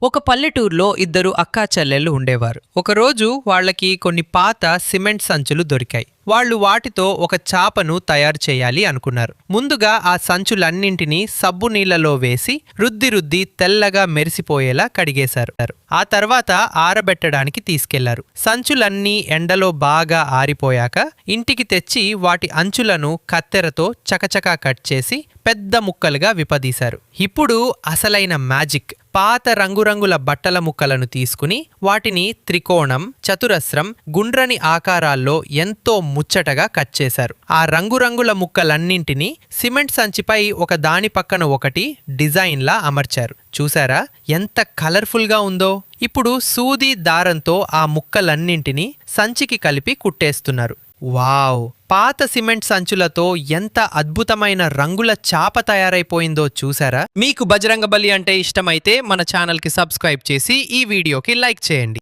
ఒక పల్లెటూరులో ఇద్దరు అక్కా చెల్లెళ్ళు ఉండేవారు. ఒకరోజు వాళ్ళకి కొన్ని పాత సిమెంట్ సంచులు దొరికాయి. వాళ్ళు వాటితో ఒక చాపను తయారు చేయాలి అనుకున్నారు. ముందుగా ఆ సంచులన్నింటినీ సబ్బు నీళ్లలో వేసి రుద్ది తెల్లగా మెరిసిపోయేలా కడిగేశారు. ఆ తర్వాత ఆరబెట్టడానికి తీసుకెళ్లారు. సంచులన్నీ ఎండలో బాగా ఆరిపోయాక ఇంటికి తెచ్చి వాటి అంచులను కత్తెరతో చకచకా కట్ చేసి పెద్ద ముక్కలుగా విపదీశారు. ఇప్పుడు అసలైన మ్యాజిక్. పాత రంగురంగుల బట్టల ముక్కలను తీసుకుని వాటిని త్రికోణం, చతురస్రం, గుండ్రని ఆకారాల్లో ఎంతో ముచ్చటగా కట్ చేశారు. ఆ రంగురంగుల ముక్కలన్నింటినీ సిమెంట్ సంచిపై ఒక దాని పక్కన ఒకటి డిజైన్లా అమర్చారు. చూసారా ఎంత కలర్ఫుల్గా ఉందో? ఇప్పుడు సూది దారంతో ఆ ముక్కలన్నింటినీ సంచికి కలిపి కుట్టేస్తున్నారు. వావ్! పాత సిమెంట్ సంచులతో ఎంత అద్భుతమైన రంగుల చాప తయారైపోయిందో చూసారా? మీకు బజరంగబలి అంటే ఇష్టమైతే మన ఛానల్కి సబ్స్క్రైబ్ చేసి ఈ వీడియోకి లైక్ చేయండి.